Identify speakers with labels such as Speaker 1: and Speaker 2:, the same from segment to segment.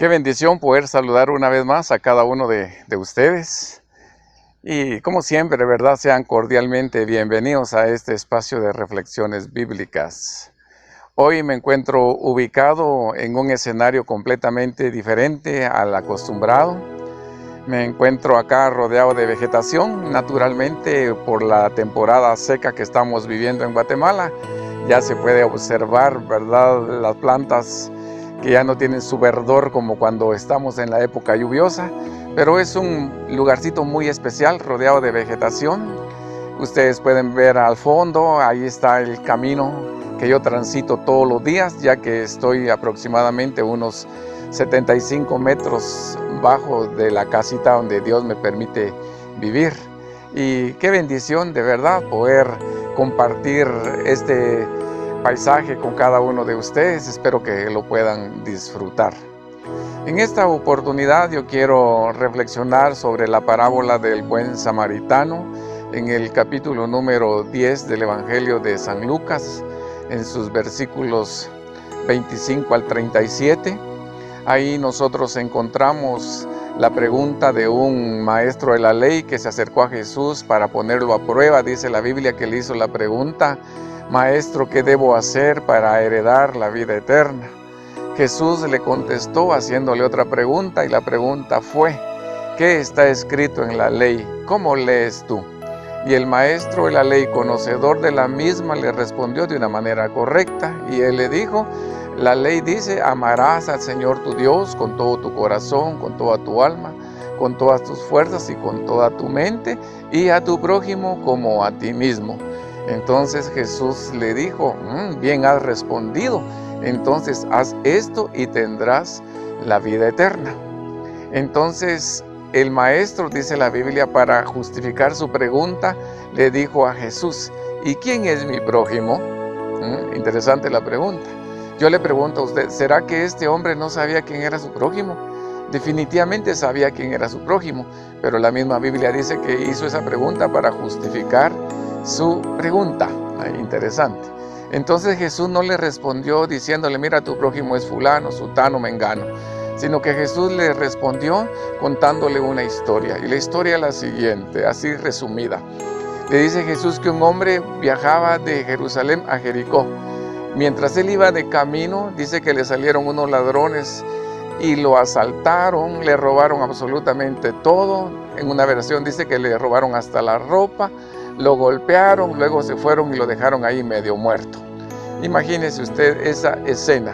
Speaker 1: Qué bendición poder saludar una vez más a cada uno de ustedes. Y como siempre, de verdad, sean cordialmente bienvenidos a este espacio de reflexiones bíblicas. Hoy me encuentro ubicado en un escenario completamente diferente al acostumbrado. Me encuentro acá rodeado de vegetación, naturalmente por la temporada seca que estamos viviendo en Guatemala. Ya se puede observar, ¿verdad?, las plantas que ya no tienen su verdor como cuando estamos en la época lluviosa, pero es un lugarcito muy especial rodeado de vegetación. Ustedes pueden ver al fondo, ahí está el camino que yo transito todos los días, ya que estoy aproximadamente unos 75 metros bajo de la casita donde Dios me permite vivir. Y qué bendición de verdad poder compartir este paisaje con cada uno de ustedes. Espero que lo puedan disfrutar. En esta oportunidad yo quiero reflexionar sobre la parábola del buen samaritano en el capítulo número 10 del Evangelio de San Lucas, en sus versículos 25 al 37. Ahí nosotros encontramos la pregunta de un maestro de la ley que se acercó a Jesús para ponerlo a prueba. Dice la Biblia que le hizo la pregunta: Maestro, ¿qué debo hacer para heredar la vida eterna? Jesús le contestó haciéndole otra pregunta, y la pregunta fue: ¿qué está escrito en la ley? ¿Cómo lees tú? Y el maestro de la ley, conocedor de la misma, le respondió de una manera correcta, y él le dijo: la ley dice, amarás al Señor tu Dios con todo tu corazón, con toda tu alma, con todas tus fuerzas y con toda tu mente, y a tu prójimo como a ti mismo. Entonces Jesús le dijo: bien has respondido, entonces haz esto y tendrás la vida eterna. Entonces el maestro, dice la Biblia, para justificar su pregunta, le dijo a Jesús: ¿y quién es mi prójimo? Interesante la pregunta. Yo le pregunto a usted, ¿será que este hombre no sabía quién era su prójimo? Definitivamente sabía quién era su prójimo, pero la misma Biblia dice que hizo esa pregunta para justificar su pregunta. Interesante. Entonces Jesús no le respondió diciéndole: mira, tu prójimo es fulano, sutano, mengano, sino que Jesús le respondió contándole una historia. Y la historia es la siguiente, así resumida. Le dice Jesús que un hombre viajaba de Jerusalén a Jericó. Mientras él iba de camino, dice que le salieron unos ladrones y lo asaltaron, le robaron absolutamente todo. En una versión dice que le robaron hasta la ropa, lo golpearon, luego se fueron y lo dejaron ahí medio muerto. Imagínese usted esa escena.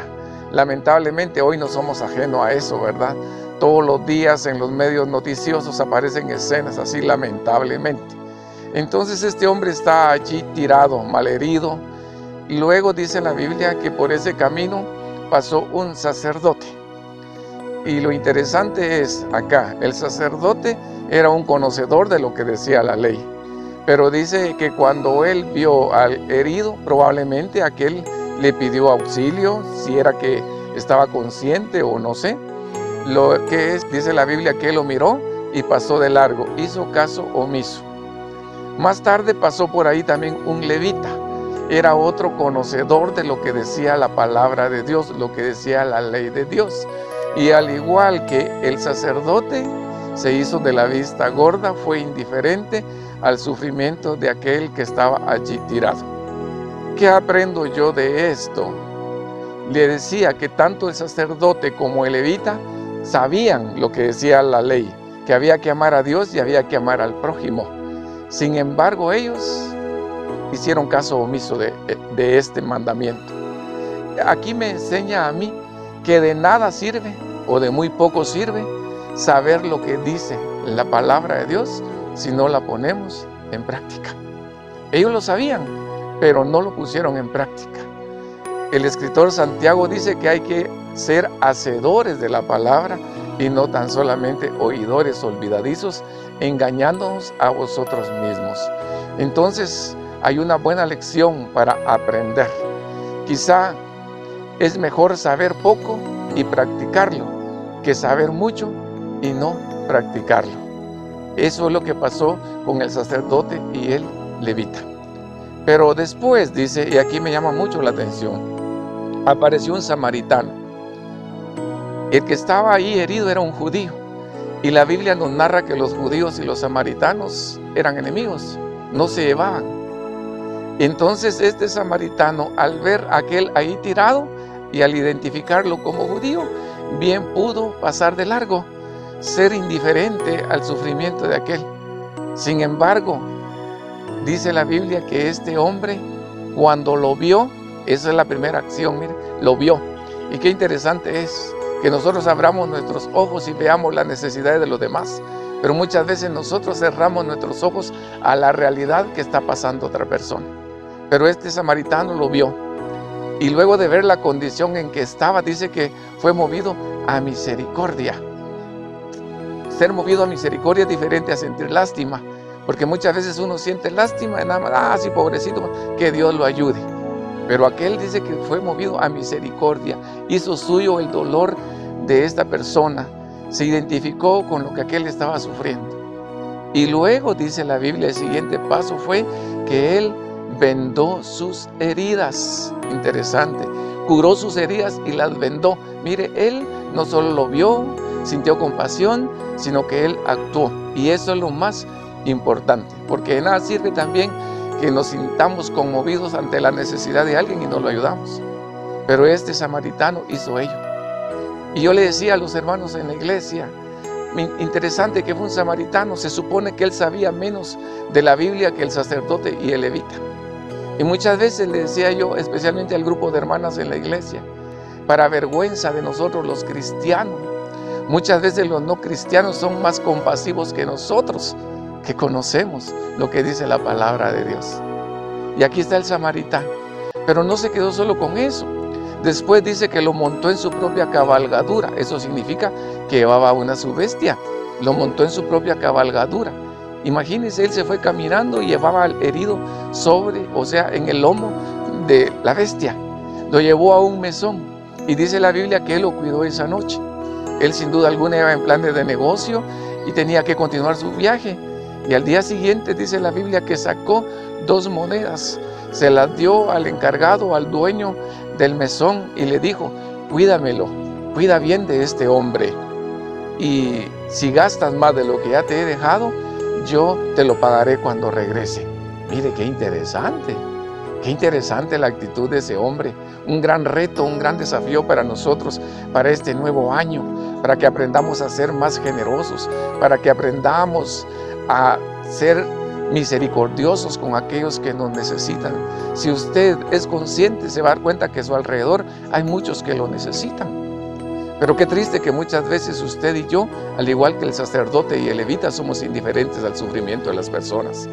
Speaker 1: Lamentablemente hoy no somos ajenos a eso, ¿verdad? Todos los días en los medios noticiosos aparecen escenas así, lamentablemente. Entonces este hombre está allí tirado, malherido. Y luego dice la Biblia que por ese camino pasó un sacerdote. Y lo interesante es acá, el sacerdote era un conocedor de lo que decía la ley. Pero dice que cuando él vio al herido, probablemente aquel le pidió auxilio, si era que estaba consciente o no sé. Lo que es, dice la Biblia, que él lo miró y pasó de largo, hizo caso omiso. Más tarde pasó por ahí también un levita. Era otro conocedor de lo que decía la palabra de Dios, lo que decía la ley de Dios. Y al igual que el sacerdote, se hizo de la vista gorda, fue indiferente al sufrimiento de aquel que estaba allí tirado. ¿Qué aprendo yo de esto? Le decía que tanto el sacerdote como el levita sabían lo que decía la ley, que había que amar a Dios y había que amar al prójimo. Sin embargo, ellos hicieron caso omiso de este mandamiento. Aquí me enseña a mí que de nada sirve o de muy poco sirve saber lo que dice la palabra de Dios si no la ponemos en práctica. Ellos lo sabían, pero no lo pusieron en práctica. El escritor Santiago dice que hay que ser hacedores de la palabra y no tan solamente oidores olvidadizos, engañándonos a vosotros mismos. Entonces, hay una buena lección para aprender. Quizá es mejor saber poco y practicarlo que saber mucho y no practicarlo. Eso es lo que pasó con el sacerdote y el levita. Pero después dice, y aquí me llama mucho la atención, apareció un samaritano. El que estaba ahí herido era un judío. Y la Biblia nos narra que los judíos y los samaritanos eran enemigos, no se llevaban. Entonces este samaritano, al ver a aquel ahí tirado y al identificarlo como judío, bien pudo pasar de largo, ser indiferente al sufrimiento de aquel. Sin embargo, dice la Biblia que este hombre, cuando lo vio, esa es la primera acción, mire, lo vio. Y qué interesante es que nosotros abramos nuestros ojos y veamos las necesidades de los demás, pero muchas veces nosotros cerramos nuestros ojos a la realidad que está pasando otra persona. Pero este samaritano lo vio, y luego de ver la condición en que estaba, dice que fue movido a misericordia. Ser movido a misericordia es diferente a sentir lástima, porque muchas veces uno siente lástima y nada más, sí, pobrecito, que Dios lo ayude. Pero aquel dice que fue movido a misericordia, hizo suyo el dolor de esta persona, se identificó con lo que aquel estaba sufriendo. Y luego, dice la Biblia, el siguiente paso fue que él vendó sus heridas. Interesante, curó sus heridas y las vendó. Mire, él no solo lo vio, sintió compasión, sino que él actuó. Y eso es lo más importante, porque de nada sirve también que nos sintamos conmovidos ante la necesidad de alguien y no lo ayudamos. Pero este samaritano hizo ello. Y yo le decía a los hermanos en la iglesia, interesante que fue un samaritano, se supone que él sabía menos de la Biblia que el sacerdote y el levita. Y muchas veces le decía yo, especialmente al grupo de hermanas en la iglesia, para vergüenza de nosotros los cristianos, muchas veces los no cristianos son más compasivos que nosotros, que conocemos lo que dice la palabra de Dios. Y aquí está el samaritano, pero no se quedó solo con eso. Después dice que lo montó en su propia cabalgadura. Eso significa que llevaba su bestia, lo montó en su propia cabalgadura. Imagínense, él se fue caminando y llevaba al herido en el lomo de la bestia. Lo llevó a un mesón y dice la Biblia que él lo cuidó esa noche. Él sin duda alguna iba en planes de negocio y tenía que continuar su viaje. Y al día siguiente dice la Biblia que sacó 2 monedas, se las dio al encargado, al dueño del mesón, y le dijo: cuídamelo, cuida bien de este hombre, y si gastas más de lo que ya te he dejado, yo te lo pagaré cuando regrese. Mire qué interesante la actitud de ese hombre. Un gran reto, un gran desafío para nosotros, para este nuevo año, para que aprendamos a ser más generosos, para que aprendamos a ser misericordiosos con aquellos que nos necesitan. Si usted es consciente, se va a dar cuenta que a su alrededor hay muchos que lo necesitan. Pero qué triste que muchas veces usted y yo, al igual que el sacerdote y el levita, somos indiferentes al sufrimiento de las personas.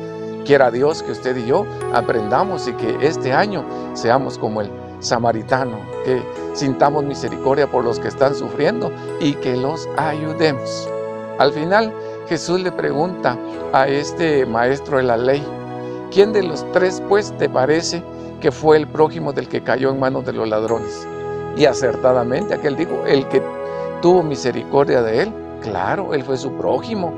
Speaker 1: Quiera Dios que usted y yo aprendamos y que este año seamos como el samaritano, que sintamos misericordia por los que están sufriendo y que los ayudemos. Al final, Jesús le pregunta a este maestro de la ley: ¿quién de los 3 pues te parece que fue el prójimo del que cayó en manos de los ladrones? Y acertadamente aquel dijo: el que tuvo misericordia de él. Claro, él fue su prójimo.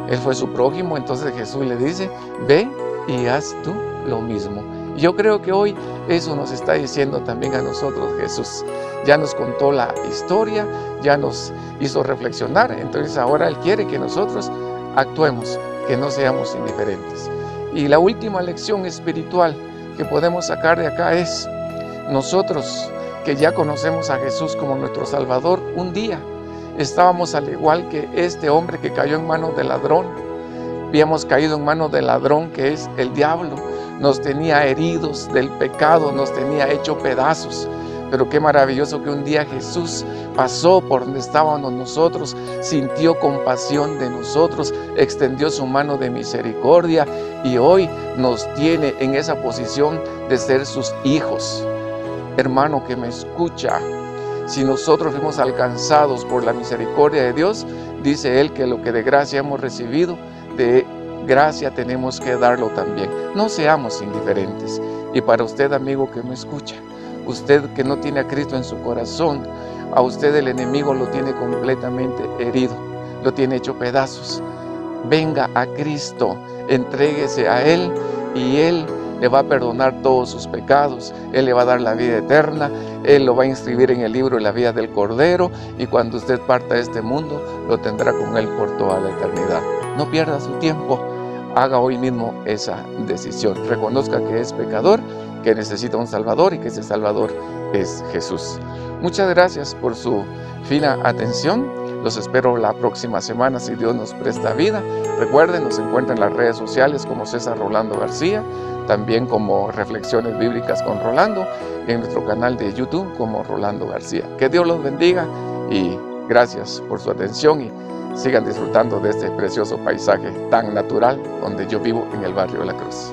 Speaker 1: Él fue su prójimo. Entonces Jesús le dice: ve y haz tú lo mismo. Y yo creo que hoy eso nos está diciendo también a nosotros Jesús. Ya nos contó la historia, ya nos hizo reflexionar. Entonces ahora Él quiere que nosotros actuemos, que no seamos indiferentes. Y la última lección espiritual que podemos sacar de acá es: nosotros que ya conocemos a Jesús como nuestro Salvador, un día estábamos al igual que este hombre que cayó en manos del ladrón. Habíamos caído en manos del ladrón, que es el diablo. Nos tenía heridos del pecado, nos tenía hecho pedazos. Pero qué maravilloso que un día Jesús pasó por donde estábamos nosotros, sintió compasión de nosotros, extendió su mano de misericordia y hoy nos tiene en esa posición de ser sus hijos. Hermano que me escucha, si nosotros fuimos alcanzados por la misericordia de Dios, dice Él que lo que de gracia hemos recibido, de gracia tenemos que darlo también. No seamos indiferentes. Y para usted, amigo que me escucha, usted que no tiene a Cristo en su corazón, a usted el enemigo lo tiene completamente herido, lo tiene hecho pedazos. Venga a Cristo, entréguese a Él y Él le va a perdonar todos sus pecados, Él le va a dar la vida eterna, Él lo va a inscribir en el libro de la vida del Cordero, y cuando usted parta de este mundo, lo tendrá con Él por toda la eternidad. No pierda su tiempo, haga hoy mismo esa decisión. Reconozca que es pecador, que necesita un Salvador y que ese Salvador es Jesús. Muchas gracias por su fina atención. Los espero la próxima semana si Dios nos presta vida. Recuerden, nos encuentran en las redes sociales como César Rolando García, también como Reflexiones Bíblicas con Rolando, en nuestro canal de YouTube como Rolando García. Que Dios los bendiga y gracias por su atención, y sigan disfrutando de este precioso paisaje tan natural donde yo vivo en el barrio de la Cruz.